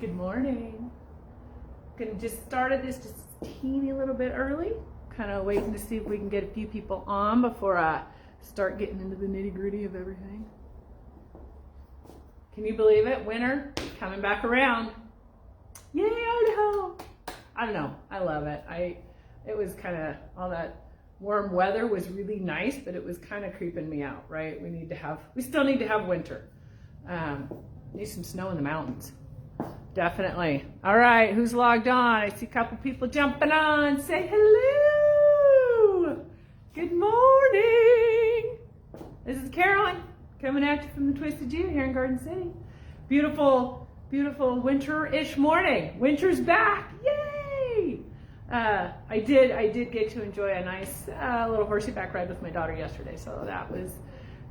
Good morning. Gonna just started this just a teeny little bit early. Kind of waiting to see if we can get a few people on before I start getting into the nitty gritty of everything. Can you believe it? Winter coming back around. Yay, Idaho! I don't know. I love it. It was kind of all that warm weather was really nice, but it was kind of creeping me out, right? We still need to have winter. Need some snow in the mountains. Definitely. All right, who's logged on? I see a couple people jumping on. Say hello. Good morning. This is Carolyn coming at you from the Twisted Ewe here in Garden City. Beautiful, beautiful winter-ish morning. Winter's back. Yay! I did get to enjoy a nice little horseback ride with my daughter yesterday, so that was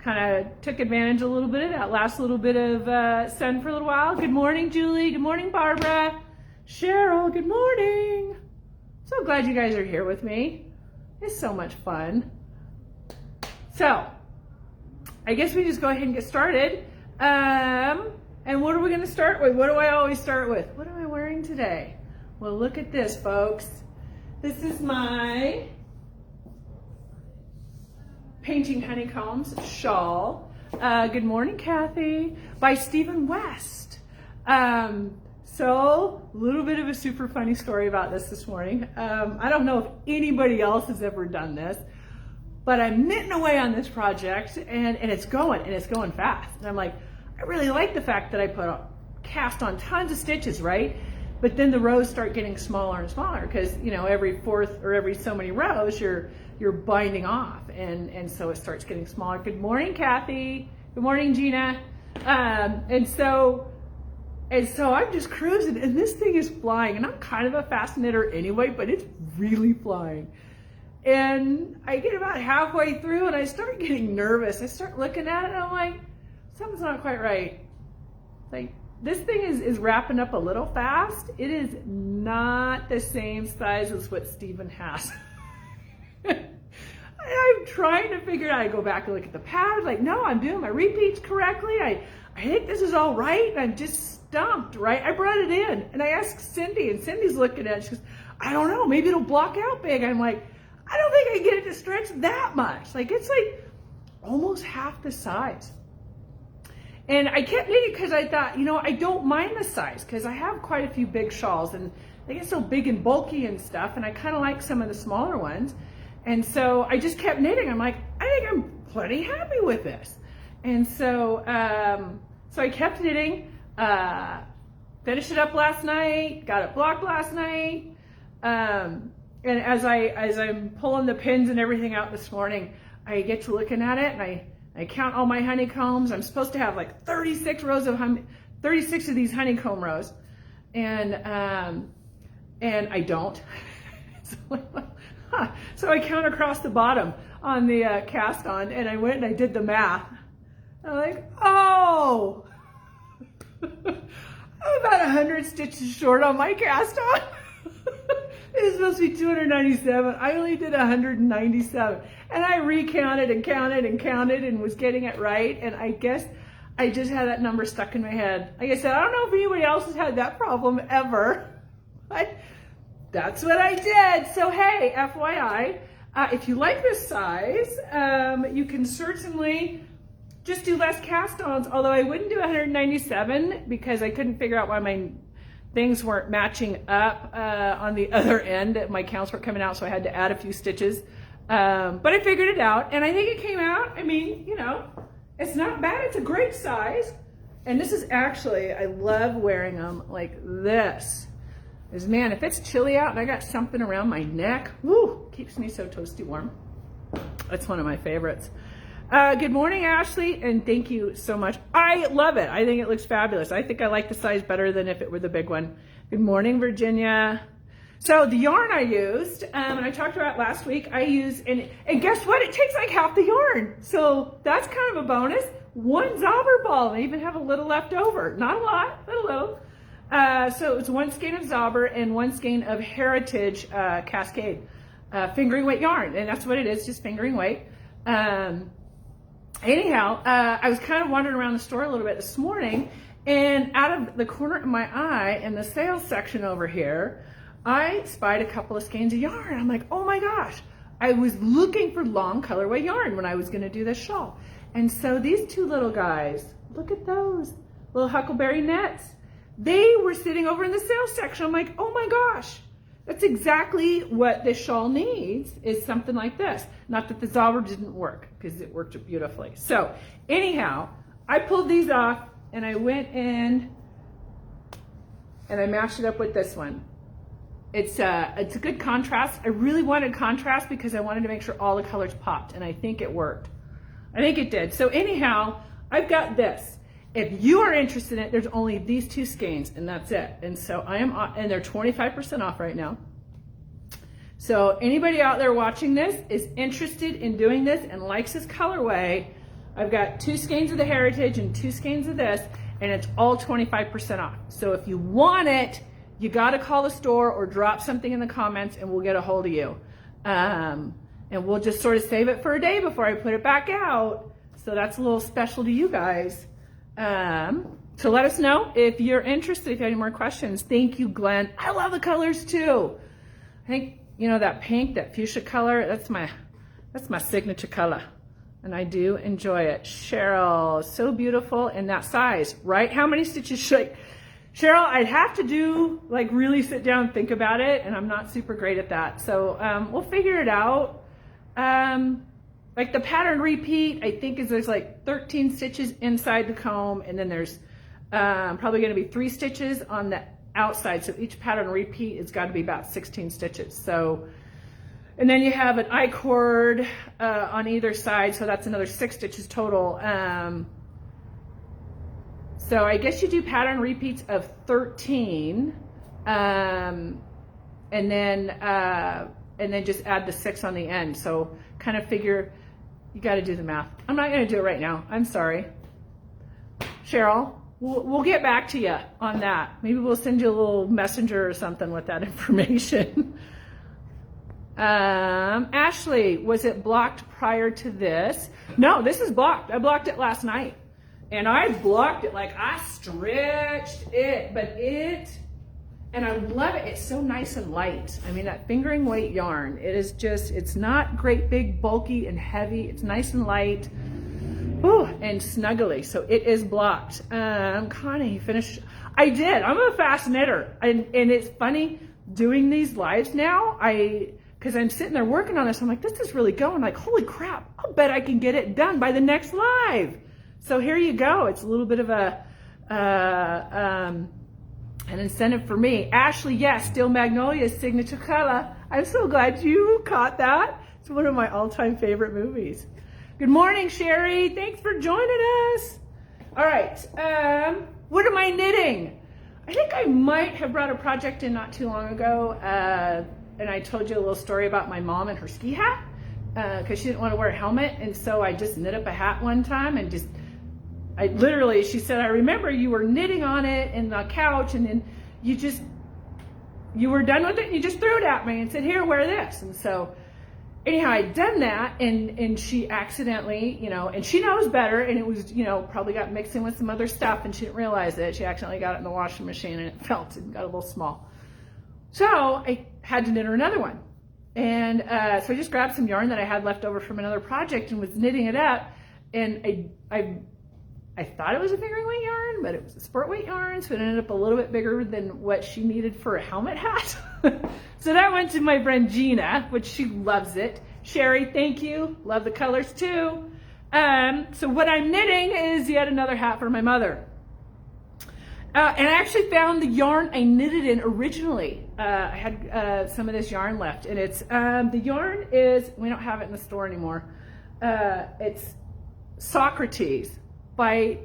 kind of took advantage a little bit of that last little bit of sun for a little while. Good morning, Julie. Good morning, Barbara. Cheryl, good morning. So glad you guys are here with me. It's so much fun. So, I guess we just go ahead and get started. And what are we going to start with? What do I always start with? What am I wearing today? Well, look at this, folks. This is my Painting Honeycombs shawl. Good morning, Kathy. By Stephen West. So, a little bit of a super funny story about this morning. I don't know if anybody else has ever done this, but I'm knitting away on this project and it's going fast. And I'm like, I really like the fact that I cast on tons of stitches, right? But then the rows start getting smaller and smaller because, you know, every fourth or every so many rows you're binding off, and so it starts getting smaller. Good morning, Kathy. Good morning, Gina. And so I'm just cruising, and this thing is flying, and I'm kind of a fast knitter anyway, but it's really flying. And I get about halfway through, and I start getting nervous. I start looking at it, and I'm like, something's not quite right. Like, this thing is wrapping up a little fast. It is not the same size as what Stephen has. I'm trying to figure it out. I go back and look at the pad, like, no, I'm doing my repeats correctly. I think this is all right. And I'm just stumped, right? I brought it in and I asked Cindy, and Cindy's looking at it. She goes, I don't know, maybe it'll block out big. I'm like, I don't think I can get it to stretch that much. Like, it's like almost half the size. And I kept knitting because I thought, you know, I don't mind the size because I have quite a few big shawls and they get so big and bulky and stuff, and I kind of like some of the smaller ones. And so I just kept knitting. I'm like, I think I'm plenty happy with this. And so so I kept knitting, finished it up last night, got it blocked last night. And as I'm pulling the pins and everything out this morning, I get to looking at it and I count all my honeycombs. I'm supposed to have like 36 of these honeycomb rows, and I don't. So I count across the bottom on the cast on, and I went and I did the math. I'm like, oh, I'm about 100 stitches short on my cast on. It is supposed to be 297. I only did 197. And I recounted and counted and counted and was getting it right. And I guess I just had that number stuck in my head. Like I said, I don't know if anybody else has had that problem ever, but that's what I did. So hey, FYI, if you like this size, you can certainly just do less cast-ons, although I wouldn't do 197 because I couldn't figure out why my things weren't matching up on the other end. My counts weren't coming out, so I had to add a few stitches. But I figured it out, and I think it came out. I mean, you know, it's not bad. It's a great size. And this is actually, I love wearing them like this. Because, man, if it's chilly out and I got something around my neck, woo, keeps me so toasty warm. That's one of my favorites. Good morning, Ashley, and thank you so much. I love it. I think it looks fabulous. I think I like the size better than if it were the big one. Good morning, Virginia. So the yarn I used, and I talked about last week, I used, and guess what? It takes like half the yarn. So that's kind of a bonus. One zobber ball, and I even have a little left over. Not a lot, but a little. So it's one skein of zobber and one skein of Heritage Cascade fingering weight yarn, and that's what it is, just fingering weight. Anyhow, I was kind of wandering around the store a little bit this morning, And out of the corner of my eye in the sales section over here, I spied a couple of skeins of yarn. I'm like, oh my gosh. I was looking for long colorway yarn when I was gonna do this shawl. And so these two little guys, look at those little huckleberry nets. They were sitting over in the sales section. I'm like, oh my gosh, that's exactly what this shawl needs, is something like this. Not that the zobber didn't work, because it worked beautifully. So anyhow, I pulled these off and I went in and I mashed it up with this one. It's a good contrast. I really wanted contrast because I wanted to make sure all the colors popped, and I think it worked. I think it did. So anyhow, I've got this. If you are interested in it, there's only these two skeins, and that's it. And so I am, and they're 25% off right now. So anybody out there watching this is interested in doing this and likes this colorway, I've got 2 skeins of the Heritage and 2 skeins of this, and it's all 25% off. So if you want it, you got to call the store or drop something in the comments and we'll get a hold of you. And we'll just sort of save it for a day before I put it back out. So that's a little special to you guys. So let us know if you're interested, if you have any more questions. Thank you, Glenn. I love the colors too. I think, you know, that pink, that fuchsia color, that's my signature color. And I do enjoy it. Cheryl, so beautiful in that size, right? How many stitches should I... Cheryl, I'd have to do, like, really sit down and think about it, and I'm not super great at that. So we'll figure it out. Like the pattern repeat, I think there's like 13 stitches inside the comb, and then there's probably going to be 3 stitches on the outside. So each pattern repeat has got to be about 16 stitches. So, and then you have an I-cord on either side, so that's another 6 stitches total. So I guess you do pattern repeats of 13, and then just add the 6 on the end. So kind of figure, you got to do the math. I'm not going to do it right now. I'm sorry. Cheryl, we'll get back to you on that. Maybe we'll send you a little messenger or something with that information. Ashley, was it blocked prior to this? No, this is blocked. I blocked it last night. And I blocked it, like I stretched it, and I love it. It's so nice and light. I mean, that fingering weight yarn, it is just, it's not great big, bulky and heavy. It's nice and light, ooh, and snuggly. So it is blocked. Connie, finished. I did. I'm a fast knitter. And it's funny doing these lives now. Because I'm sitting there working on this. I'm like, this is really going. Like, holy crap. I'll bet I can get it done by the next live. So here you go. It's a little bit of an incentive for me. Ashley, yes, Steel Magnolia's signature color. I'm so glad you caught that. It's one of my all-time favorite movies. Good morning, Sherry. Thanks for joining us. All right. What am I knitting? I think I might have brought a project in not too long ago, and I told you a little story about my mom and her ski hat, because she didn't want to wear a helmet, and so I just knit up a hat one time and just... she said, I remember you were knitting on it in the couch, and then you were done with it and you just threw it at me and said, here, wear this. And so anyhow, I'd done that, and she accidentally, you know, and she knows better, and it was, you know, probably got mixed in with some other stuff, and she didn't realize it. She accidentally got it in the washing machine and it felt and got a little small. So I had to knit her another one. And so I just grabbed some yarn that I had left over from another project and was knitting it up. And I thought it was a fingering weight yarn, but it was a sport weight yarn, so it ended up a little bit bigger than what she needed for a helmet hat. So that went to my friend Gina, which she loves it. Sherry, thank you. Love the colors too. So what I'm knitting is yet another hat for my mother. And I actually found the yarn I knitted in originally. I had some of this yarn left, and it's the yarn is, we don't have it in the store anymore. It's Socrates by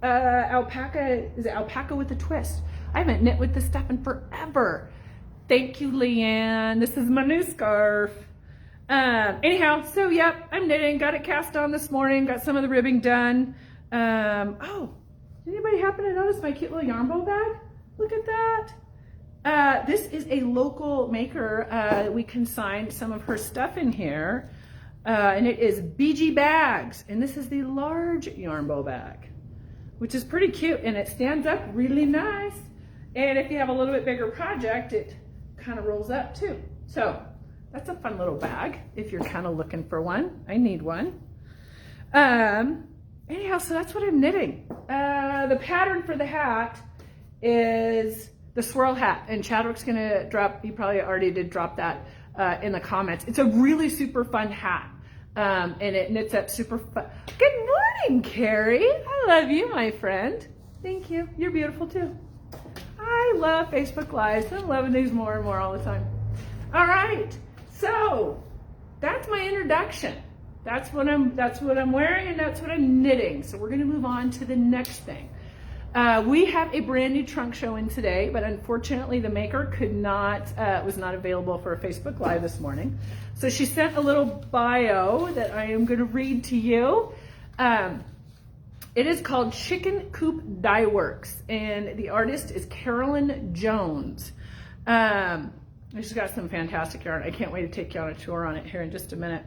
Alpaca. Is it Alpaca with a Twist? I haven't knit with this stuff in forever. Thank you, Leanne. This is my new scarf. Anyhow, so yep, I'm knitting. Got it cast on this morning. Got some of the ribbing done. Oh, did anybody happen to notice my cute little yarn bowl bag? Look at that. This is a local maker. We consigned some of her stuff in here. And it is BG Bags. And this is the large yarn bowl bag, which is pretty cute, and it stands up really nice. And if you have a little bit bigger project, it kind of rolls up too. So that's a fun little bag if you're kind of looking for one. I need one. Anyhow, so that's what I'm knitting. The pattern for the hat is the Swirl Hat, and Chadwick's gonna drop, he probably already did drop that in the comments. It's a really super fun hat, and it knits up super fun. Good morning, Carrie. I love you, my friend. Thank you. You're beautiful too. I love Facebook Lives. I'm loving these more and more all the time. All right, so that's my introduction. That's what I'm wearing, and that's what I'm knitting. So we're gonna move on to the next thing. We have a brand new trunk show in today, but unfortunately the maker was not available for a Facebook Live this morning. So she sent a little bio that I am gonna read to you. It is called Chicken Coop Dyeworks, and the artist is Carolyn Jones. She's got some fantastic yarn. I can't wait to take you on a tour on it here in just a minute.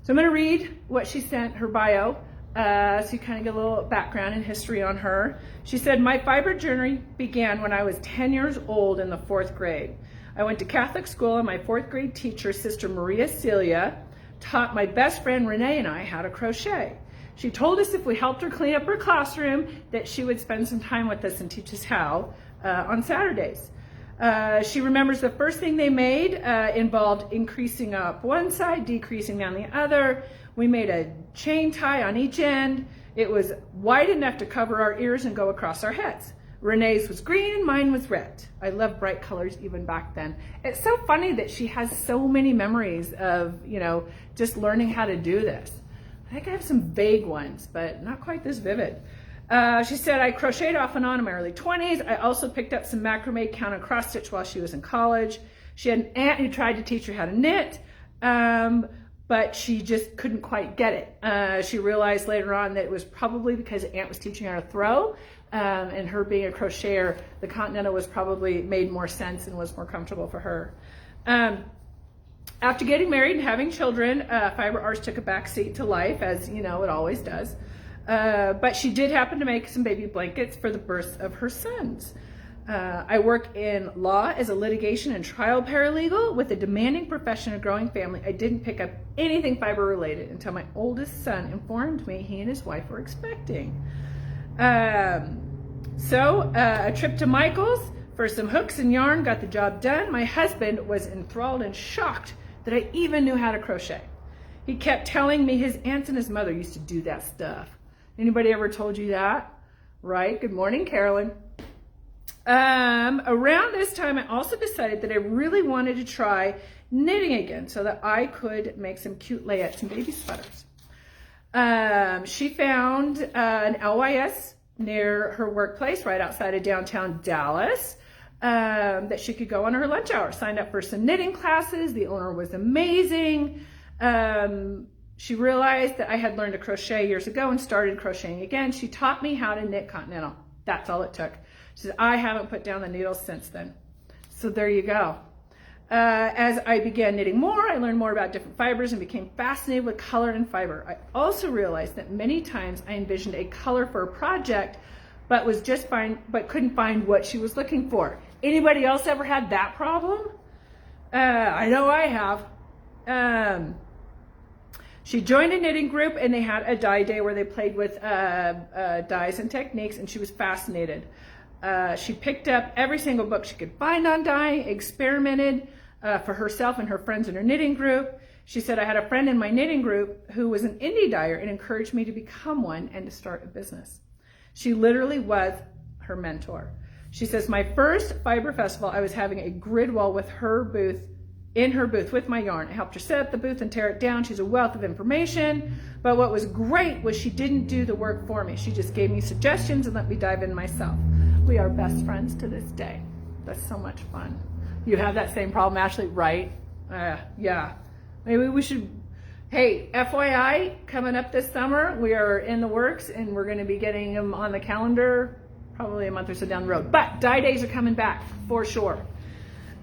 So I'm going to read what she sent, her bio, so you kind of get a little background and history on her. She said, my fiber journey began when I was 10 years old in the 4th grade. I went to Catholic school, and my 4th grade teacher, Sister Maria Celia, taught my best friend Renee and I how to crochet. She told us if we helped her clean up her classroom that she would spend some time with us and teach us how on Saturdays. She remembers the first thing they made involved increasing up one side, decreasing down the other. We made a chain tie on each end. It was wide enough to cover our ears and go across our heads. Renee's was green and mine was red. I love bright colors even back then. It's so funny that she has so many memories of, just learning how to do this. I think I have some vague ones, but not quite this vivid. She said, I crocheted off and on in my early 20s. I also picked up some macrame, count and cross stitch while she was in college. She had an aunt who tried to teach her how to knit, but she just couldn't quite get it. She realized later on that it was probably because the aunt was teaching her how to throw, and her being a crocheter, the Continental was probably made more sense and was more comfortable for her. After getting married and having children, fiber arts took a back seat to life, as it always does. But she did happen to make some baby blankets for the births of her sons. I work in law as a litigation and trial paralegal with a demanding profession and growing family. I didn't pick up anything fiber related until my oldest son informed me he and his wife were expecting. So a trip to Michael's for some hooks and yarn got the job done. My husband was enthralled and shocked that I even knew how to crochet. He kept telling me his aunts and his mother used to do that stuff. Anybody ever told you that? Right? Good morning, Carolyn. Around this time, I also decided that I really wanted to try knitting again so that I could make some cute layettes and baby sweaters. She found an LYS near her workplace right outside of downtown Dallas that she could go on her lunch hour. Signed up for some knitting classes. The owner was amazing. She realized that I had learned to crochet years ago and started crocheting again. She taught me how to knit Continental. That's all it took. She said, I haven't put down the needles since then. So there you go. As I began knitting more, I learned more about different fibers and became fascinated with color and fiber. I also realized that many times I envisioned a color for a project, but couldn't find what she was looking for. Anybody else ever had that problem? I know I have. She joined a knitting group, and they had a dye day where they played with dyes and techniques, and she was fascinated. She picked up every single book she could find on dyeing, experimented for herself and her friends in her knitting group. She said, I had a friend in my knitting group who was an indie dyer and encouraged me to become one and to start a business. She literally was her mentor. She says, my first fiber festival, I was having a grid wall with her booth, in her booth with my yarn. I helped her set up the booth and tear it down. She's a wealth of information, but what was great was she didn't do the work for me. She just gave me suggestions and let me dive in myself. We are best friends to this day. That's so much fun. You have that same problem, Ashley, right? Yeah. Maybe we should, hey, FYI, coming up this summer, we are in the works and we're gonna be getting them on the calendar probably a month or so down the road. But dye days are coming back for sure.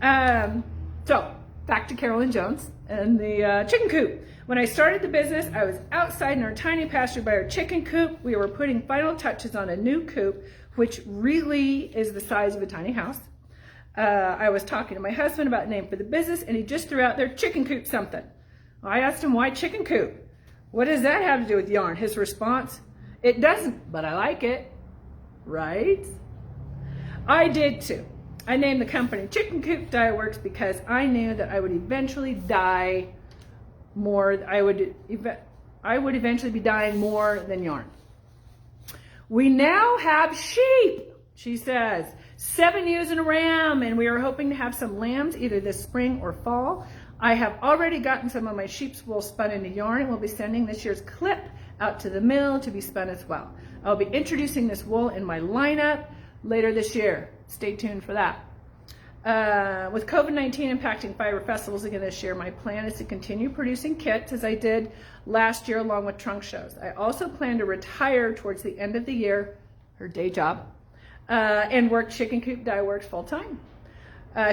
So back to Carolyn Jones and the Chicken Coop. When I started the business, I was outside in our tiny pasture by our chicken coop. We were putting final touches on a new coop, which really is the size of a tiny house. I was talking to my husband about a name for the business, and he just threw out there, Chicken Coop something. I asked him, why Chicken Coop? What does that have to do with yarn? His response, it doesn't, but I like it, right? I did too. I named the company Chicken Coop Dyeworks because I knew that I would eventually dye more. I would eventually be dyeing more than yarn. We now have sheep, she says. 7 ewes and a ram, and we are hoping to have some lambs either this spring or fall. I have already gotten some of my sheep's wool spun into yarn, and we'll be sending this year's clip out to the mill to be spun as well. I'll be introducing this wool in my lineup later this year. Stay tuned for that. With COVID-19 impacting fiber festivals again this year, my plan is to continue producing kits as I did last year along with trunk shows. I also plan to retire towards the end of the year, her day job, and work Chicken Coop Dyeworks full time.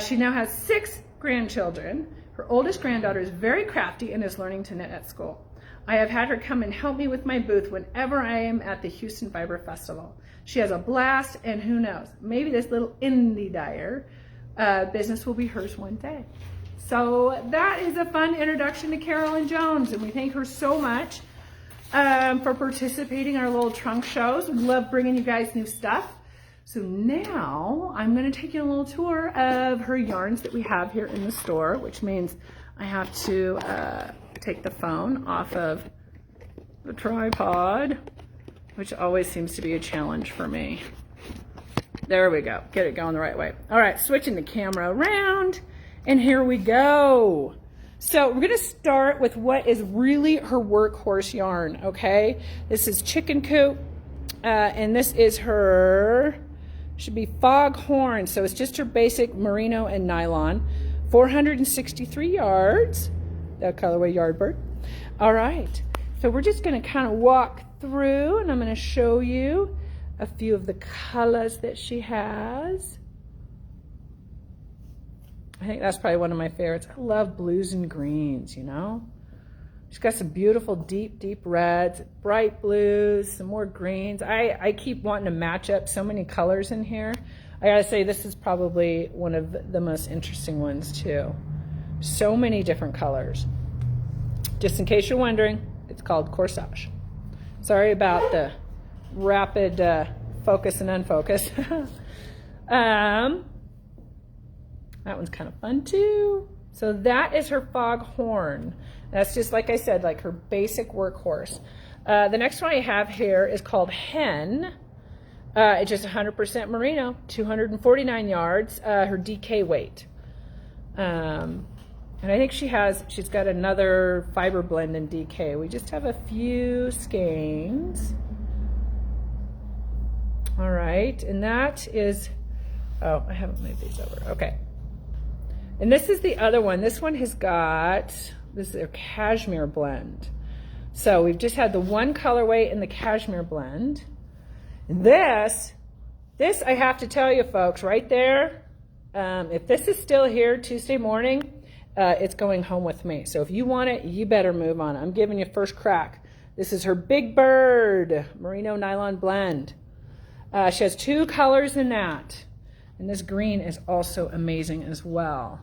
She now has 6 grandchildren. Her oldest granddaughter is very crafty and is learning to knit at school. I have had her come and help me with my booth whenever I am at the Houston Fiber Festival. She has a blast, and who knows, maybe this little indie dyer business will be hers one day. So that is a fun introduction to Carolyn Jones, and we thank her so much for participating in our little trunk shows. We love bringing you guys new stuff. So now I'm going to take you on a little tour of her yarns that we have here in the store, which means I have to take the phone off of the tripod, which always seems to be a challenge for me. There we go. Get it going the right way. All right, switching the camera around, and here we go. So we're going to start with what is really her workhorse yarn, okay? This is Chicken Coop, and this is her, should be Foghorn. So it's just her basic merino and nylon. 463 yards, that colorway Yardbird. All right, so we're just going to kind of walk through, and I'm going to show you a few of the colors that she has. I think that's probably one of my favorites. I love blues and greens, you know. She's got some beautiful deep, deep reds, bright blues, some more greens. I keep wanting to match up so many colors in here. I gotta say, this is probably one of the most interesting ones too. So many different colors. Just in case you're wondering, it's called Corsage. Sorry about the rapid focus and unfocus. That one's kind of fun too. So that is her Foghorn. That's just, like I said, like her basic workhorse. The next one I have here is called Hen. It's just 100% merino, 249 yards, her DK weight. And I think she's got another fiber blend in DK. We just have a few skeins. All right, and that is, oh, I haven't moved these over, okay. And this is the other one. This one has got, this is a cashmere blend. So we've just had the one colorway in the cashmere blend. And this I have to tell you folks, right there, if this is still here Tuesday morning, it's going home with me. So if you want it, you better move on. I'm giving you first crack. This is her Big Bird Merino Nylon blend. She has 2 colors in that. And this green is also amazing as well.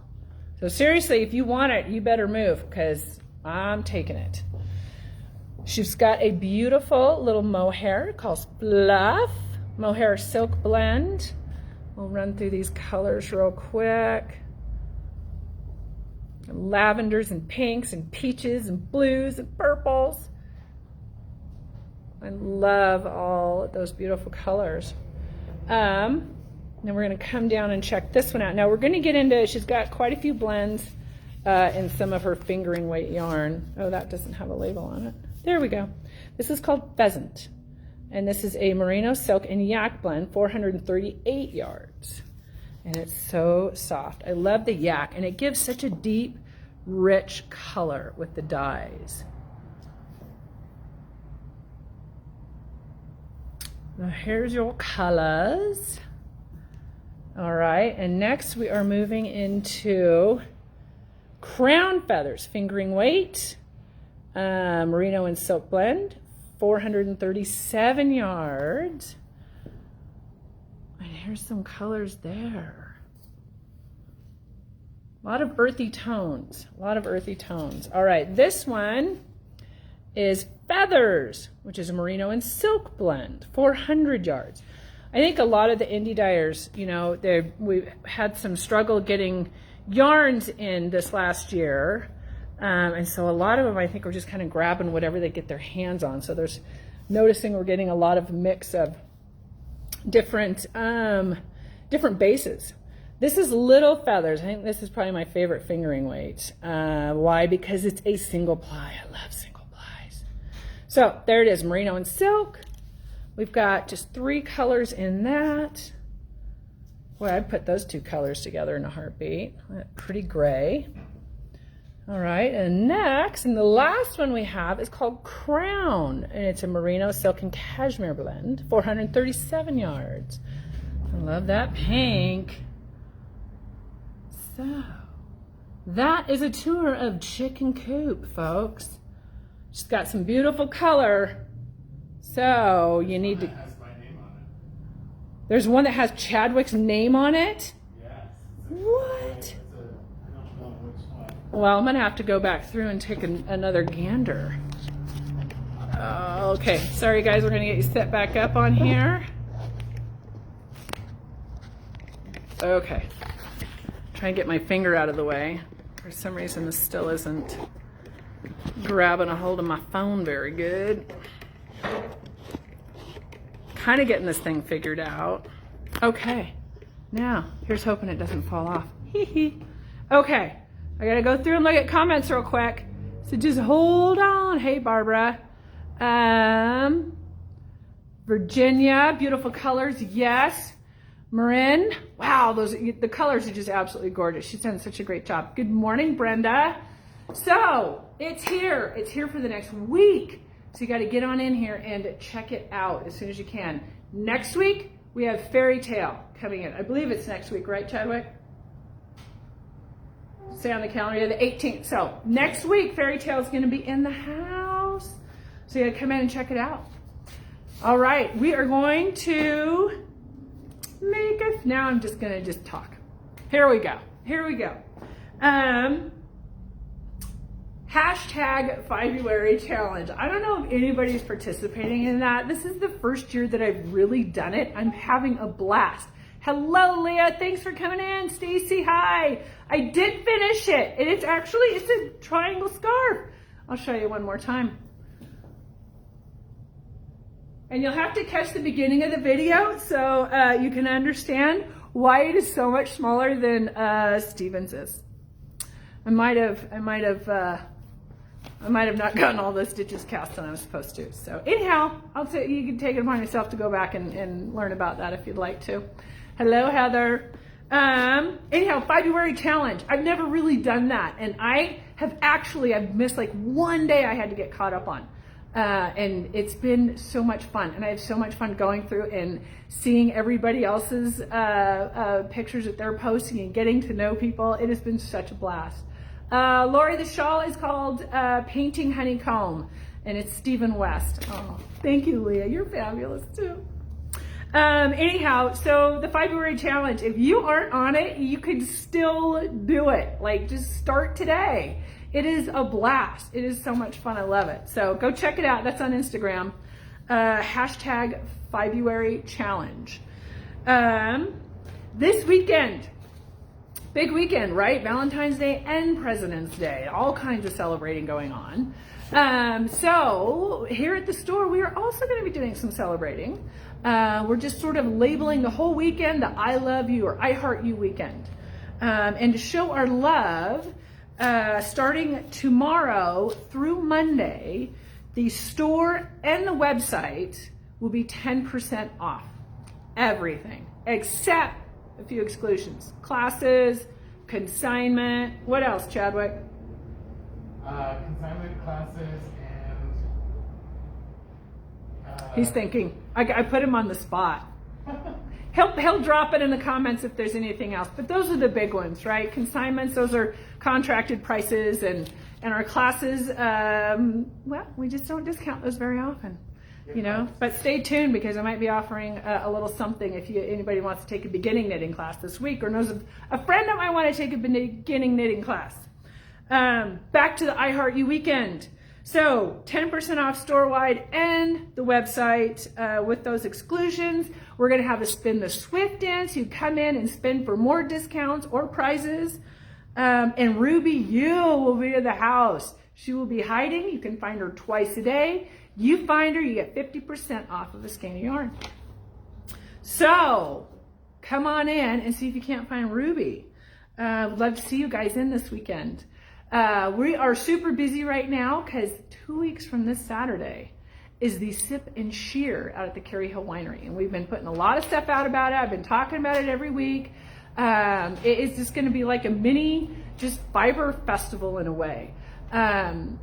So seriously, if you want it, you better move because I'm taking it. She's got a beautiful little mohair called Fluff. Mohair silk blend. We'll run through these colors real quick. Lavenders and pinks and peaches and blues and purples. I love all those beautiful colors. Then we're going to come down and check this one out. Now we're going to get into, she's got quite a few blends in some of her fingering weight yarn. Oh, that doesn't have a label on it. There we go. This is called Pheasant. And this is a merino silk and yak blend, 438 yards. And it's so soft. I love the yak, and it gives such a deep, rich color with the dyes. Now here's your colors. All right, and next we are moving into Crown Feathers, fingering weight, Merino and silk blend, 437 yards. And here's some colors there. A lot of earthy tones, a lot of earthy tones. All right, this one is Feathers, which is a merino and silk blend, 400 yards. I think a lot of the indie dyers, you know, we've had some struggle getting yarns in this last year. And so a lot of them, I think, are just kind of grabbing whatever they get their hands on. So there's noticing we're getting a lot of mix of different bases. This is Little Feathers. I think this is probably my favorite fingering weight. Why? Because it's a single ply. I love single plies. So there it is, merino and silk. We've got just 3 colors in that. Boy, I'd put those 2 colors together in a heartbeat. Pretty gray. All right, and next, and the last one we have is called Crown, and it's a merino, silk, and cashmere blend, 437 yards. I love that pink. So, that is a tour of Chicken Coop, folks. She's got some beautiful color. So, you need to... Has my name on it. There's one that has Chadwick's name on it? Yes. What? I don't know which one. Well, I'm going to have to go back through and take another gander. Okay, sorry guys, we're going to get you set back up on here. Okay. Try and get my finger out of the way. For some reason, this still isn't grabbing a hold of my phone very good. Kind of getting this thing figured out. Okay, now here's hoping it doesn't fall off. Okay, I gotta go through and look at comments real quick. So just hold on. Hey, Barbara. Virginia, beautiful colors. Yes. Marin, wow, the colors are just absolutely gorgeous. She's done such a great job. Good morning, Brenda. So it's here. It's here for the next week. So you got to get on in here and check it out as soon as you can. Next week, we have Fairy Tale coming in. I believe it's next week, right, Chadwick? Say on the calendar, the 18th. So next week, Fairy Tale is going to be in the house. So you got to come in and check it out. All right, we are going to now I'm just going to talk. Here we go. Hashtag February challenge. I don't know if anybody's participating in that. This is the first year that I've really done it. I'm having a blast. Hello, Leah. Thanks for coming in. Stacy, hi. I did finish it. And it's a triangle scarf. I'll show you one more time. And you'll have to catch the beginning of the video so you can understand why it is so much smaller than Stevens is. I might have not gotten all those stitches cast when I was supposed to. So anyhow, you can take it upon yourself to go back and learn about that if you'd like to. Hello, Heather. Anyhow, February challenge. I've never really done that. And I've missed like one day I had to get caught up on. And it's been so much fun. And I have so much fun going through and seeing everybody else's pictures that they're posting and getting to know people. It has been such a blast. Lori, the shawl is called Painting Honeycomb, and it's Stephen West. Oh, thank you, Leah. You're fabulous, too. Anyhow, so the February challenge, if you aren't on it, you could still do it. Like, just start today. It is a blast. It is so much fun. I love it. So go check it out. That's on Instagram. Hashtag February challenge. This weekend, big weekend, right? Valentine's Day and President's Day. All kinds of celebrating going on. So here at the store, we are also going to be doing some celebrating. We're just sort of labeling the whole weekend the I Love You or I Heart You weekend. And to show our love, starting tomorrow through Monday, the store and the website will be 10% off everything, except a few exclusions. Classes, consignment, what else, Chadwick? Consignment, classes, and... He's thinking. I put him on the spot. He'll drop it in the comments if there's anything else. But those are the big ones, right? Consignments, those are contracted prices, and And our classes, well, we just don't discount those very often, you know. But stay tuned, because I might be offering a little something if anybody wants to take a beginning knitting class this week, or knows of a friend that might want to take a beginning knitting class. Back to the I Heart You weekend. So 10% off store-wide and the website with those exclusions. We're going to have a Spin the Swift dance. You come in and spin for more discounts or prizes. And Ruby Yule will be in the house. She will be hiding. You can find her twice a day. You find her, you get 50% off of a skein of yarn. So come on in and see if you can't find Ruby. Would love to see you guys in this weekend. We are super busy right now because 2 weeks from this Saturday is the Sip and Shear out at the Carey Hill Winery. And we've been putting a lot of stuff out about it. I've been talking about it every week. It is just going to be like a mini just fiber festival in a way.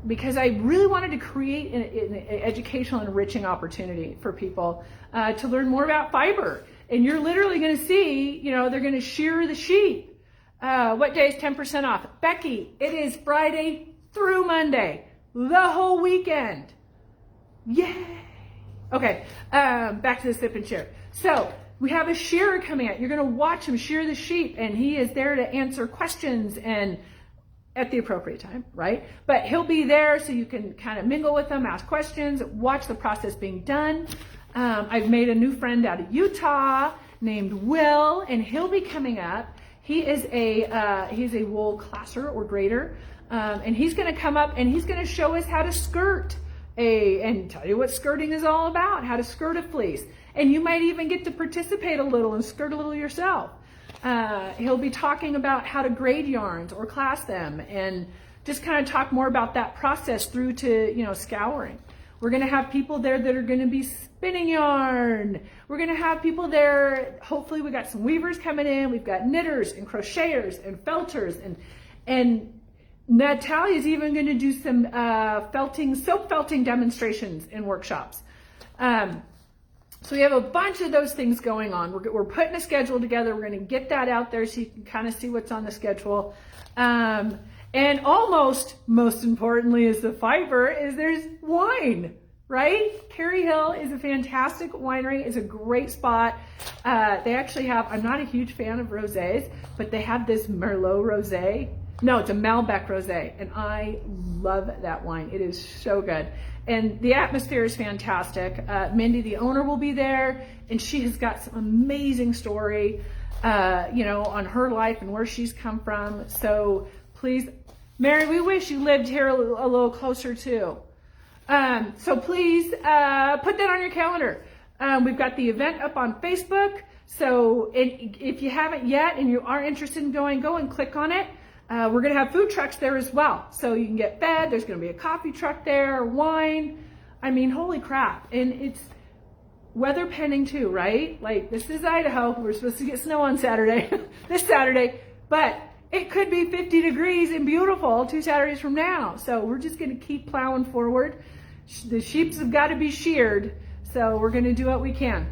Because I really wanted to create an educational and enriching opportunity for people to learn more about fiber. And you're literally going to see, you know, they're going to shear the sheep. What day is 10% off? Becky, it is Friday through Monday, the whole weekend. Yay! Okay, back to the Sip and Shear. So we have a shearer coming out. You're going to watch him shear the sheep, and he is there to answer questions and at the appropriate time, right? But he'll be there so you can kind of mingle with him, ask questions, watch the process being done. I've made a new friend out of Utah named Will, and he'll be coming up. He is he's a wool classer or grader, and he's going to come up and he's going to show us how to skirt and tell you what skirting is all about, how to skirt a fleece. And you might even get to participate a little and skirt a little yourself. He'll be talking about how to grade yarns or class them, and just kind of talk more about that process through to, you know, scouring. We're going to have people there that are going to be spinning yarn. We're going to have people there. Hopefully we got some weavers coming in. We've got knitters and crocheters and felters, and Natalia's even going to do some soap felting demonstrations and workshops. So we have a bunch of those things going on. We're putting a schedule together. We're going to get that out there so you can kind of see what's on the schedule. And almost most importantly is the fiber, is there's wine, right? Carey Hill is a fantastic winery. It's a great spot. They actually have, I'm not a huge fan of rosés, but they have this Merlot rosé. No, it's a Malbec rosé, and I love that wine. It is so good. And the atmosphere is fantastic. Mindy, the owner, will be there, and she has got some amazing story, you know, on her life and where she's come from. So please, Mary, we wish you lived here a little closer too. So please put that on your calendar. We've got the event up on Facebook. So if you haven't yet and you are interested in going, go and click on it. We're going to have food trucks there as well. So you can get fed. There's going to be a coffee truck there, wine. I mean, holy crap. And it's weather pending too, right? Like, this is Idaho. We're supposed to get snow on Saturday, this Saturday. But it could be 50 degrees and beautiful 2 Saturdays from now. So we're just going to keep plowing forward. The sheeps have got to be sheared. So we're going to do what we can.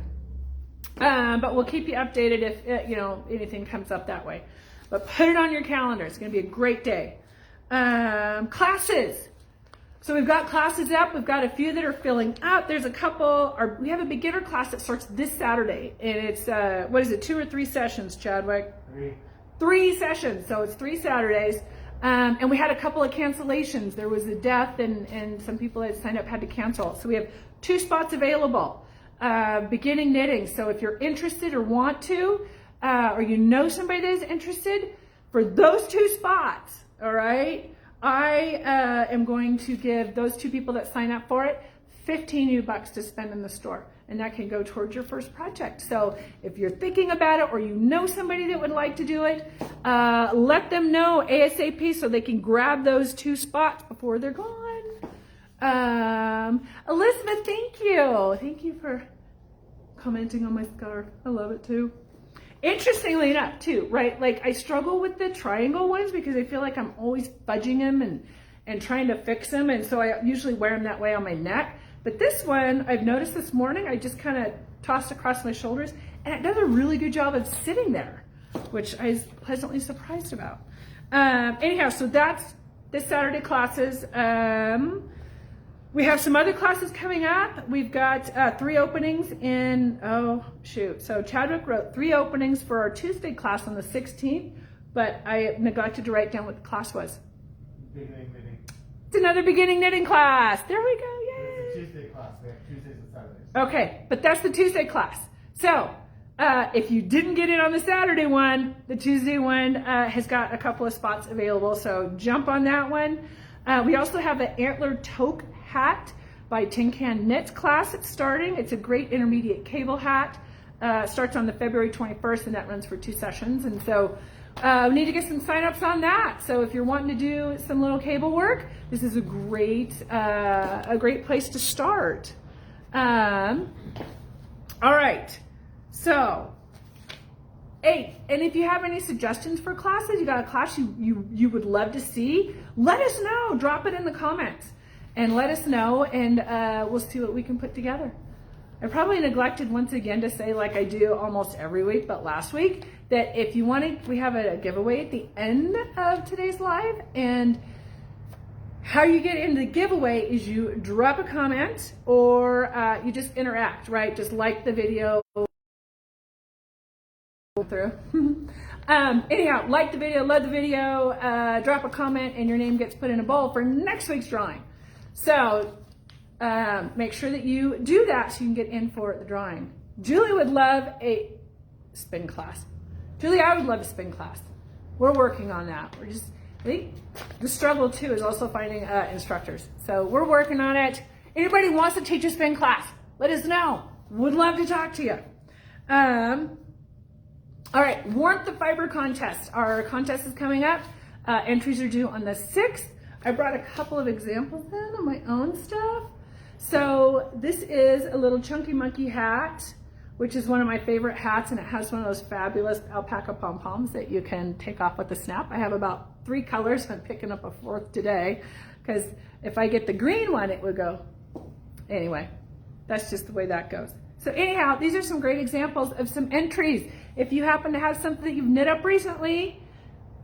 But we'll keep you updated if, you know, anything comes up that way. But put it on your calendar. It's going to be a great day. Classes. So we've got classes up. We've got a few that are filling up. There's a couple. We have a beginner class that starts this Saturday. And it's, what is it, 2 or 3 sessions, Chadwick? 3 sessions. So it's 3 Saturdays. And we had a couple of cancellations. There was a death, and some people that signed up had to cancel. So we have 2 spots available. Beginning knitting. So if you're interested or want to, or you know somebody that is interested, for those 2 spots, all right, I am going to give those 2 people that sign up for it $15 to spend in the store, and that can go towards your first project. So if you're thinking about it, or you know somebody that would like to do it, let them know ASAP so they can grab those 2 spots before they're gone. Elizabeth, thank you. Thank you for commenting on my scarf. I love it too. Interestingly enough too, right? Like, I struggle with the triangle ones because I feel like I'm always fudging them and trying to fix them. And so I usually wear them that way on my neck. But this one, I've noticed this morning, I just kind of tossed across my shoulders, and it does a really good job of sitting there, which I was pleasantly surprised about. Anyhow, so that's this Saturday classes. We have some other classes coming up. We've got 3 openings in, so Chadwick wrote 3 openings for our Tuesday class on the 16th, but I neglected to write down what the class was. Beginning knitting. It's another beginning knitting class. There we go, yay! It's a Tuesday class. We have Tuesdays and Saturdays. Okay, but that's the Tuesday class. So, if you didn't get in on the Saturday one, the Tuesday one has got a couple of spots available, so jump on that one. We also have an antler toque hat by Tin Can Knits class that's starting. It's a great intermediate cable hat. Starts on the February 21st, and that runs for 2 sessions. And so we need to get some signups on that. So if you're wanting to do some little cable work, this is a great place to start. All right. So, and if you have any suggestions for classes, you got a class you would love to see, let us know. Drop it in the comments and let us know, and we'll see what we can put together. I probably neglected once again to say, like I do almost every week, but last week, that if you want to, we have a giveaway at the end of today's live, and how you get into the giveaway is you drop a comment or you just interact, right? Just like the video. Through. Anyhow, like the video, love the video, drop a comment, and your name gets put in a bowl for next week's drawing. So make sure that you do that so you can get in for the drawing. Julie would love a spin class. Julie, I would love a spin class. We're working on that. I think the struggle too is also finding instructors. So we're working on it. Anybody wants to teach a spin class, let us know. Would love to talk to you. All right, Warmth the Fiber contest. Our contest is coming up. Entries are due on the 6th. I brought a couple of examples in of my own stuff. So this is a little chunky monkey hat, which is one of my favorite hats, and it has one of those fabulous alpaca pom-poms that you can take off with a snap. I have about 3 colors. I'm picking up a 4th today, because if I get the green one, it would go. Anyway, that's just the way that goes. So anyhow, these are some great examples of some entries. If you happen to have something that you've knit up recently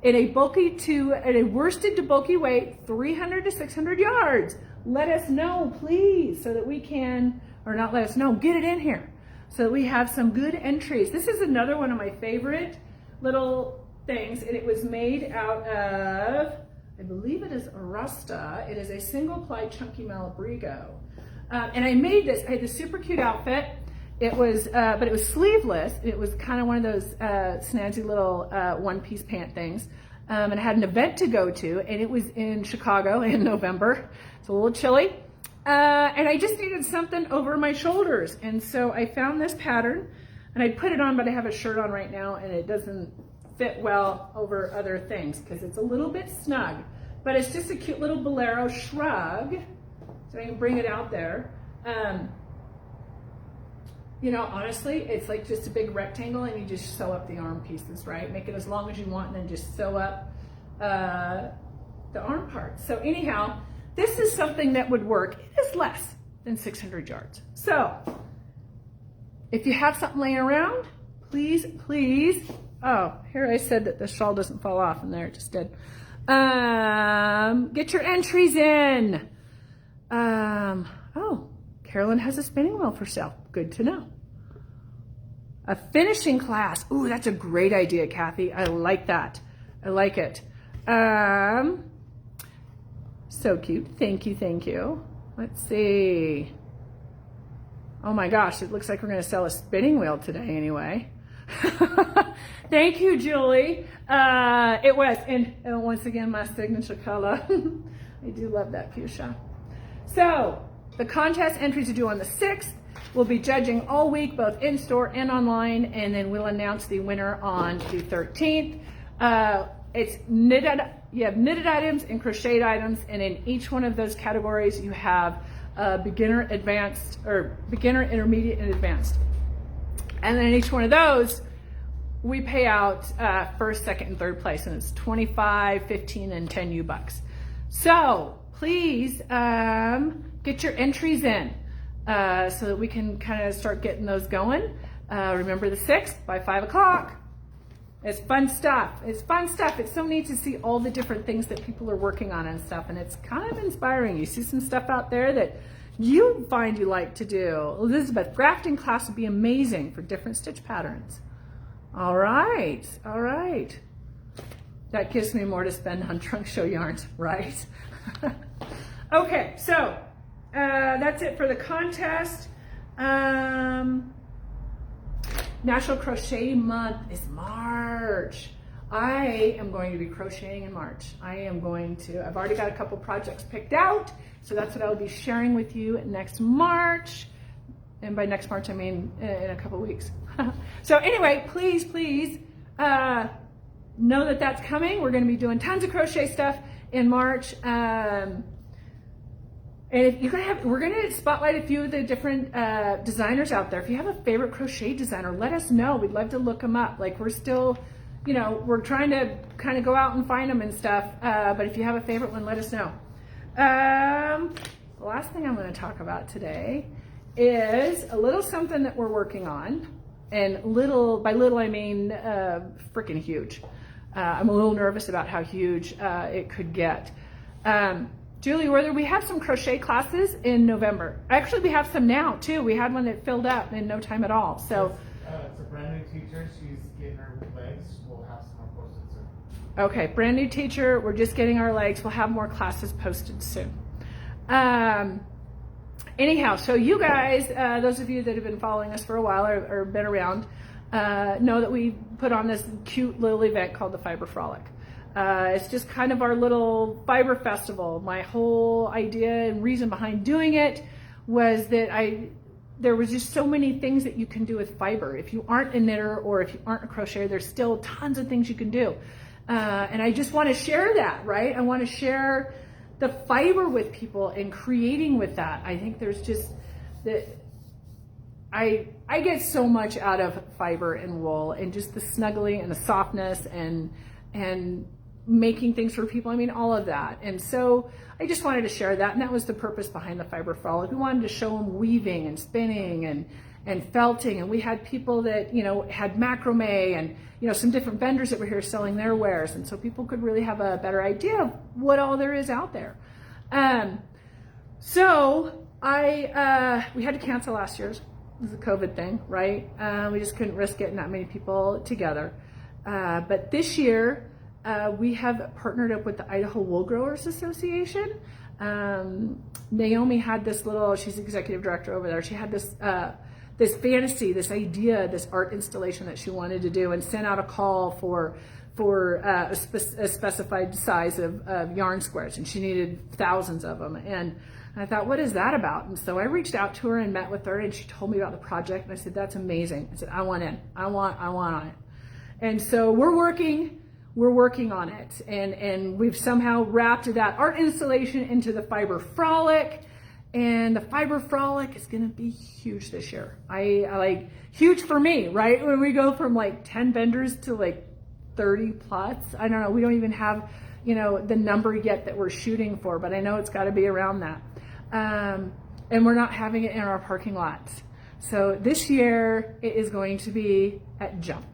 in a worsted to bulky weight, 300 to 600 yards, let us know, please, so that we can, or not let us know, get it in here so that we have some good entries. This is another one of my favorite little things, and it was made out of, I believe it is Arasta. It is a single ply chunky Malabrigo. And I made this, I had this super cute outfit. It was, but it was sleeveless. It was kind of one of those snazzy little one-piece pant things. And I had an event to go to, and it was in Chicago in November. It's a little chilly. And I just needed something over my shoulders. And so I found this pattern, and I put it on, but I have a shirt on right now, and it doesn't fit well over other things because it's a little bit snug. But it's just a cute little bolero shrug. So I can bring it out there. You know, honestly, it's like just a big rectangle, and you just sew up the arm pieces, right? Make it as long as you want, and then just sew up the arm part. So anyhow, this is something that would work. It is less than 600 yards. So if you have something laying around, please, please. Oh, here I said that the shawl doesn't fall off, and there it just did. Get your entries in. Oh, Carolyn has a spinning wheel for sale. Good to know. A finishing class. Ooh, that's a great idea, Kathy. I like that. I like it. So cute. Thank you, thank you. Let's see. Oh my gosh, it looks like we're going to sell a spinning wheel today anyway. Thank you, Julie. It was, and once again, my signature color. I do love that fuchsia. So, the contest entries are due on the 6th. We'll be judging all week, both in-store and online, and then we'll announce the winner on the 13th. It's knitted, you have knitted items and crocheted items, and in each one of those categories, you have beginner, advanced, or beginner, intermediate, and advanced. And then in each one of those, we pay out first, second, and third place, and it's 25, 15, and 10 U-bucks. So please get your entries in so that we can kind of start getting those going. Remember the 6th by 5 o'clock. It's fun stuff. It's fun stuff. It's so neat to see all the different things that people are working on and stuff. And it's kind of inspiring. You see some stuff out there that you find you like to do. Elizabeth, grafting class would be amazing for different stitch patterns. All right. All right. That gives me more to spend on trunk show yarns, right? Okay, so that's it for the contest. National Crochet Month is March. I am going to be crocheting in March. I've already got a couple projects picked out, so that's what I'll be sharing with you next March. And by next March, I mean in a couple weeks. So anyway, please know that that's coming. We're going to be doing tons of crochet stuff in March. And if we're going to spotlight a few of the different designers out there. If you have a favorite crochet designer, let us know. We'd love to look them up. Like, we're still, we're trying to kind of go out and find them and stuff. But if you have a favorite one, let us know. The last thing I'm going to talk about today is a little something that we're working on. And by little, I mean freaking huge. I'm a little nervous about how huge it could get. Julie, whether we have some crochet classes in November. Actually, we have some now too. We had one that filled up in no time at all. So it's a brand new teacher. She's getting her legs. We'll have some more posted soon. Okay, brand new teacher. We're just getting our legs. We'll have more classes posted soon. Anyhow, so you guys, those of you that have been following us for a while or been around, know that we put on this cute little event called the Fiber Frolic. It's just kind of our little fiber festival. My whole idea and reason behind doing it was that there was just so many things that you can do with fiber. If you aren't a knitter or if you aren't a crocheter, there's still tons of things you can do. And I just want to share that, right? I want to share the fiber with people and creating with that. I think there's just I get so much out of fiber and wool and just the snuggling and the softness and making things for people. I mean, all of that. And so I just wanted to share that. And that was the purpose behind the Fiber Frolic. We wanted to show them weaving and spinning and felting. And we had people that, had macrame and, some different vendors that were here selling their wares. And so people could really have a better idea of what all there is out there. So we had to cancel last year's. It was a COVID thing, right? We just couldn't risk getting that many people together. But this year, we have partnered up with the Idaho Wool Growers Association. Naomi had she's executive director over there. She had this fantasy, this idea, this art installation that she wanted to do, and sent out a call for a specified size of yarn squares, and she needed thousands of them. And I thought, what is that about? And so I reached out to her and met with her, and she told me about the project, and I said, that's amazing. I said, I want in. I want on it. And so we're working on it, and we've somehow wrapped that art installation into the Fiber Frolic, and the Fiber Frolic is going to be huge this year. I like huge for me, right? When we go from like 10 vendors to like 30 plus, I don't know. We don't even have, the number yet that we're shooting for, but I know it's got to be around that. And we're not having it in our parking lots. So this year it is going to be at Jump.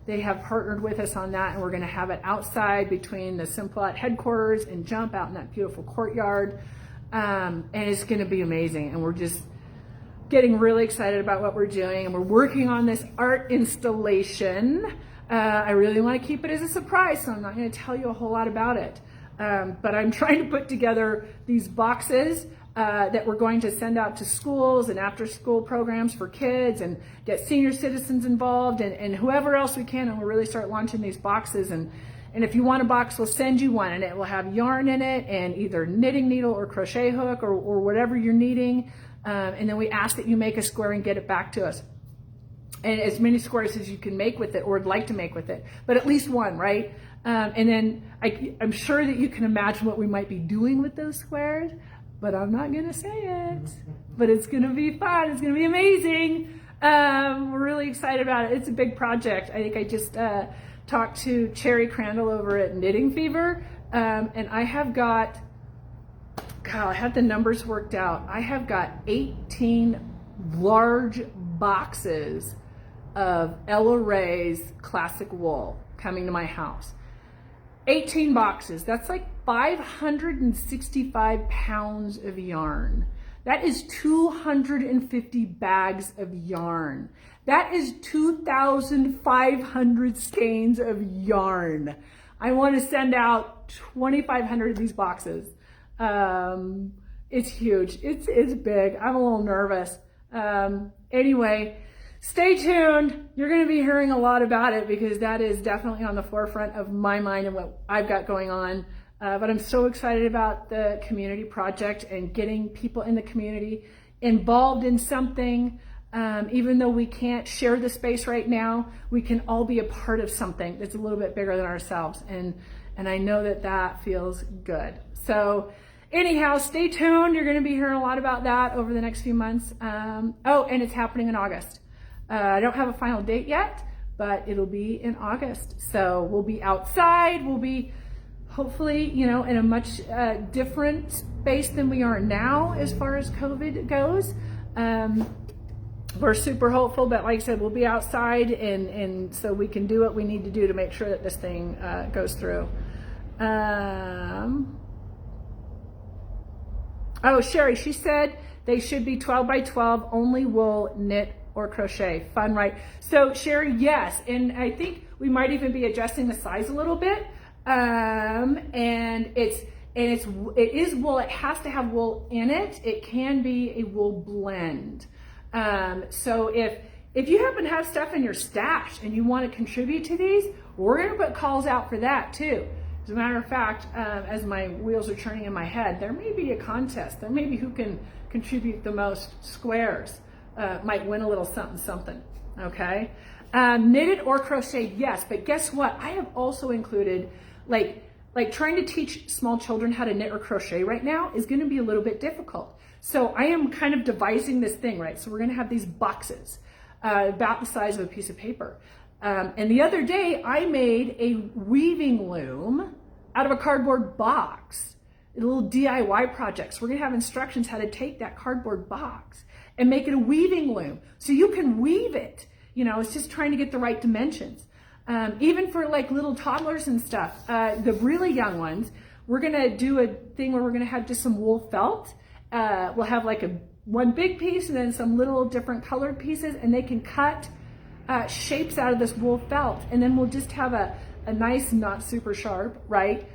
They have partnered with us on that, and we're going to have it outside between the Simplot headquarters and Jump out in that beautiful courtyard. And it's going to be amazing. And we're just getting really excited about what we're doing. And we're working on this art installation. I really want to keep it as a surprise, so I'm not going to tell you a whole lot about it. But I'm trying to put together these boxes that we're going to send out to schools and after school programs for kids and get senior citizens involved and whoever else we can, and we'll really start launching these boxes. And if you want a box, we'll send you one, and it will have yarn in it and either knitting needle or crochet hook or whatever you're needing. And then we ask that you make a square and get it back to us. And as many squares as you can make with it or would like to make with it, but at least one, right? And then I'm sure that you can imagine what we might be doing with those squares, but I'm not going to say it. But it's going to be fun. It's going to be amazing. We're really excited about it. It's a big project. I think I just talked to Cherry Crandall over at Knitting Fever, and I have got, I have the numbers worked out. I have got 18 large boxes of Ella Ray's classic wool coming to my house. 18 boxes. That's like 565 pounds of yarn. That is 250 bags of yarn. That is 2,500 skeins of yarn. I want to send out 2,500 of these boxes. It's huge. It's big. I'm a little nervous. Anyway, stay tuned. You're going to be hearing a lot about it because that is definitely on the forefront of my mind and what I've got going on. But I'm so excited about the community project and getting people in the community involved in something. Even though we can't share the space right now, we can all be a part of something that's a little bit bigger than ourselves. And I know that that feels good. So anyhow, stay tuned. You're going to be hearing a lot about that over the next few months. Oh, and it's happening in August. I don't have a final date yet, but it'll be in August. So we'll be outside. We'll be hopefully, in a much different space than we are now as far as COVID goes. We're super hopeful, but like I said, we'll be outside and so we can do what we need to do to make sure that this thing goes through. Oh, Sherry, she said they should be 12 by 12, only wool, knit, or crochet. Fun, right? So Sherry, yes, and I think we might even be adjusting the size a little bit. And it is wool. It has to have wool in it. It can be a wool blend. So if you happen to have stuff in your stash and you want to contribute to these, we're going to put calls out for that too. As a matter of fact, as my wheels are turning in my head, there may be a contest. There may be who can contribute the most squares might win a little something, something. Okay. Knitted or crocheted, yes. But guess what? I have also included like trying to teach small children how to knit or crochet right now is going to be a little bit difficult. So I am kind of devising this thing, right? So we're going to have these boxes about the size of a piece of paper. And the other day I made a weaving loom out of a cardboard box, a little DIY project. So we're going to have instructions how to take that cardboard box and make it a weaving loom. So you can weave it. It's just trying to get the right dimensions. Even for like little toddlers and stuff, the really young ones, we're gonna do a thing where we're gonna have just some wool felt. We'll have like one big piece and then some little different colored pieces, and they can cut shapes out of this wool felt. And then we'll just have a nice, not super sharp, right,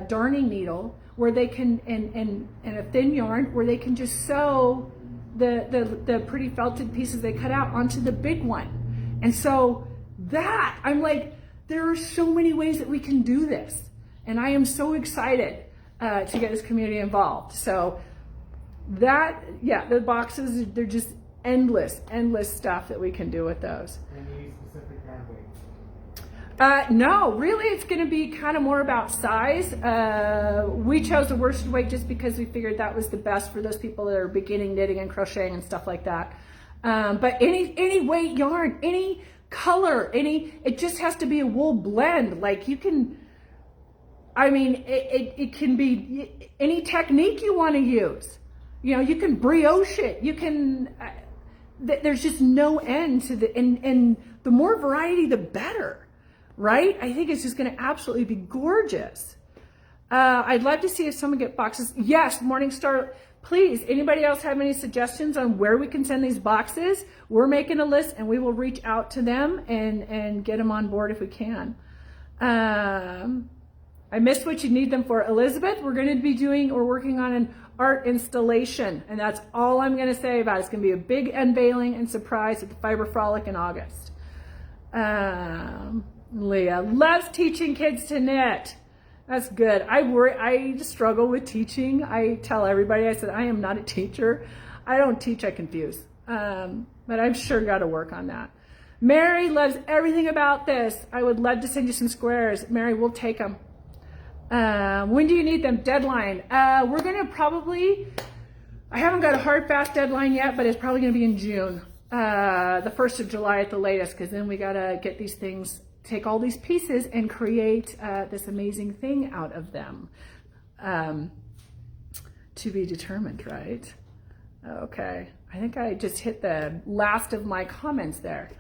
darning needle where they can, and a thin yarn where they can just sew the pretty felted pieces they cut out onto the big one. And so that, I'm like, there are so many ways that we can do this. And I am so excited to get this community involved. So that, yeah, the boxes, they're just endless stuff that we can do with those. Any specific yarn weight? No, really it's going to be kind of more about size. We chose the worsted weight just because we figured that was the best for those people that are beginning knitting and crocheting and stuff like that. But any weight yarn, any color, it just has to be a wool blend. Like you can, it can be any technique you want to use. You can brioche it. You can, there's just no end to and the more variety, the better, right? I think it's just going to absolutely be gorgeous. I'd love to see if someone get boxes. Yes, Morningstar. Please, anybody else have any suggestions on where we can send these boxes? We're making a list and we will reach out to them and get them on board if we can. I missed what you need them for. Elizabeth, we're going to be working on an art installation, and that's all I'm going to say about it. It's going to be a big unveiling and surprise at the Fiber Frolic in August. Leah loves teaching kids to knit. That's good. I struggle with teaching. I tell everybody, I said, I am not a teacher. I don't teach, I confuse. But I've sure got to work on that. Mary loves everything about this. I would love to send you some squares. Mary, we'll take them. When do you need them? Deadline. We're going to probably, I haven't got a hard, fast deadline yet, but it's probably going to be in June. The 1st of July at the latest, because then we got to get these things, take all these pieces and create this amazing thing out of them. To be determined, right? Okay. I think I just hit the last of my comments there.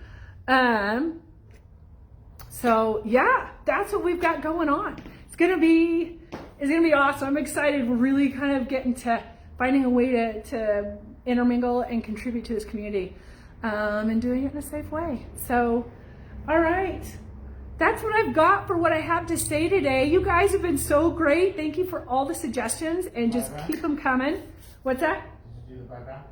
So yeah, that's what we've got going on. It's gonna be awesome. I'm excited. We're really kind of getting to finding a way to intermingle and contribute to this community, and doing it in a safe way. So, all right. That's what I've got for what I have to say today. You guys have been so great. Thank you for all the suggestions, and just keep them coming. What's that? Did you do the buyback?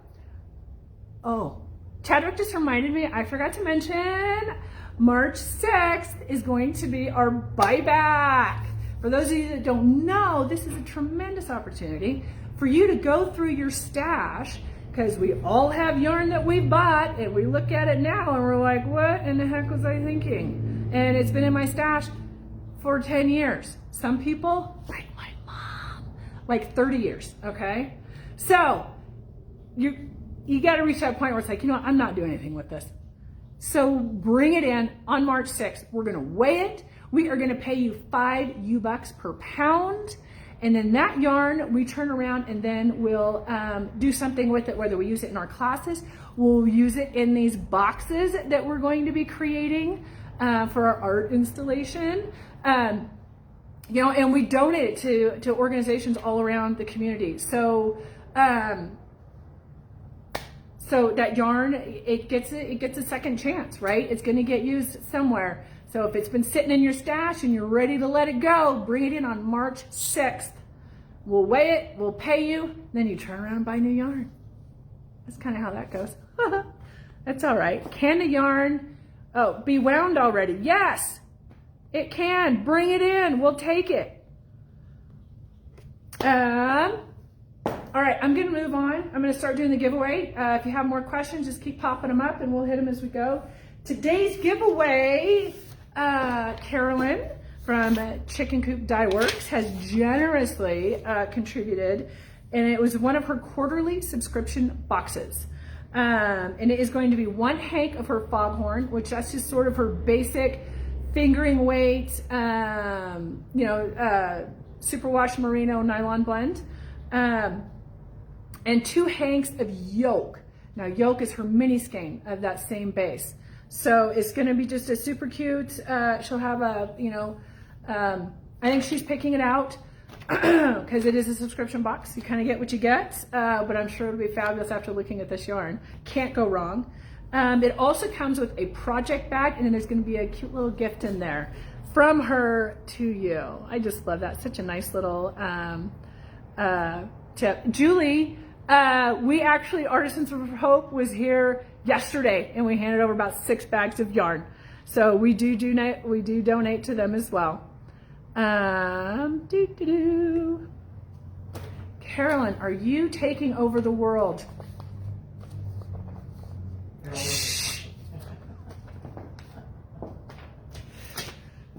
Oh, Chadwick just reminded me, I forgot to mention, March 6th is going to be our buyback. For those of you that don't know, this is a tremendous opportunity for you to go through your stash, because we all have yarn that we bought, and we look at it now and we're like, what in the heck was I thinking? And it's been in my stash for 10 years. Some people, like my mom, like 30 years, okay? So you got to reach that point where it's like, you know what, I'm not doing anything with this. So bring it in on March 6th. We're going to weigh it. We are going to pay you $5 per pound. And then that yarn, we turn around and then we'll do something with it, whether we use it in our classes, we'll use it in these boxes that we're going to be creating for our art installation. You know, and we donate it to organizations all around the community. So, so that yarn, it gets a second chance, right? It's going to get used somewhere. So if it's been sitting in your stash and you're ready to let it go, bring it in on March 6th. We'll weigh it, we'll pay you, then you turn around and buy new yarn. That's kind of how that goes. That's all right. Can the yarn be wound already? Yes, it can. Bring it in. We'll take it. All right, I'm going to move on. I'm going to start doing the giveaway. If you have more questions, just keep popping them up and we'll hit them as we go. Today's giveaway, Carolyn from Chicken Coop Dyeworks has generously contributed, and it was one of her quarterly subscription boxes. And it is going to be one hank of her foghorn, which that's just sort of her basic fingering weight, superwash merino nylon blend. And 2 hanks of yoke. Now yoke is her mini skein of that same base. So it's going to be just a super cute, she'll have a, I think she's picking it out because it is a subscription box. You kind of get what you get, but I'm sure it'll be fabulous after looking at this yarn. Can't go wrong. It also comes with a project bag, and then there's going to be a cute little gift in there from her to you. I just love that. Such a nice little tip. Julie, we actually, Artisans of Hope was here yesterday, and we handed over about 6 bags of yarn. So we do donate to them as well. Carolyn, are you taking over the world?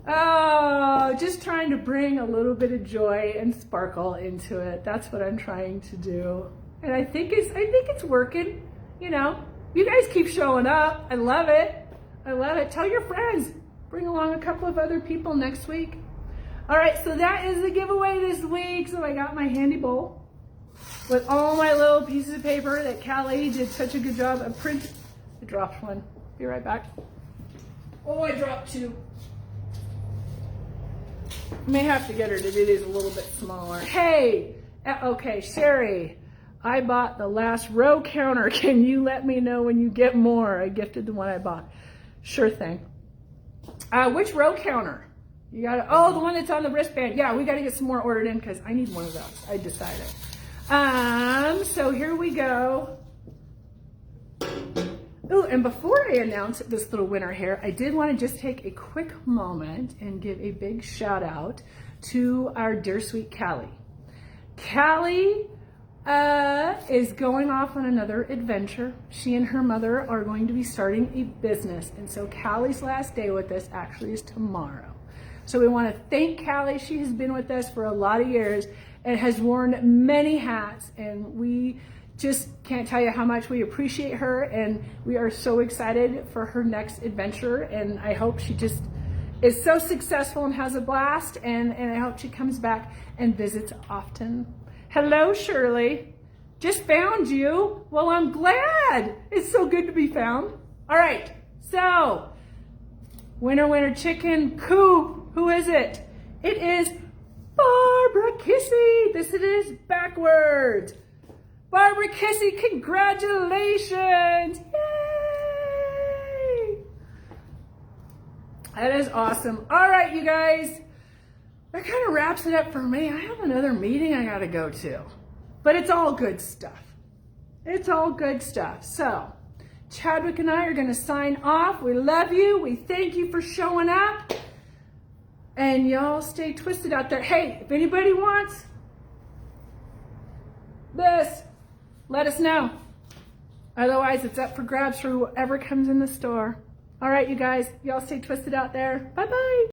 Oh, just trying to bring a little bit of joy and sparkle into it. That's what I'm trying to do. And I think it's working. You guys keep showing up. I love it. I love it. Tell your friends. Bring along a couple of other people next week. All right, so that is the giveaway this week. So I got my handy bowl with all my little pieces of paper that Callie did such a good job of printing. I dropped one. Be right back. Oh, I dropped 2. May have to get her to do these a little bit smaller. Hey, okay, Sherry, I bought the last row counter. Can you let me know when you get more? I gifted the one I bought. Sure thing. Which row counter? You got the one that's on the wristband. Yeah, we got to get some more ordered in because I need one of those. I decided. So here we go. Oh, and before I announce this little winner here, I did want to just take a quick moment and give a big shout out to our dear sweet Callie. Callie is going off on another adventure. She and her mother are going to be starting a business. And so Callie's last day with us actually is tomorrow. So we want to thank Callie. She has been with us for a lot of years and has worn many hats. And we just can't tell you how much we appreciate her. And we are so excited for her next adventure. And I hope she just is so successful and has a blast. And I hope she comes back and visits often. Hello, Shirley. Just found you. Well, I'm glad. It's so good to be found. All right. So, winner, chicken coop. Who is it? It is Barbara Kissy. This it is backwards. Barbara Kissy, congratulations. Yay! That is awesome. All right, you guys. That kind of wraps it up for me. I have another meeting I got to go to. But it's all good stuff. It's all good stuff. So, Chadwick and I are going to sign off. We love you. We thank you for showing up. And y'all stay twisted out there. Hey, if anybody wants this, let us know. Otherwise, it's up for grabs for whoever comes in the store. All right, you guys. Y'all stay twisted out there. Bye-bye.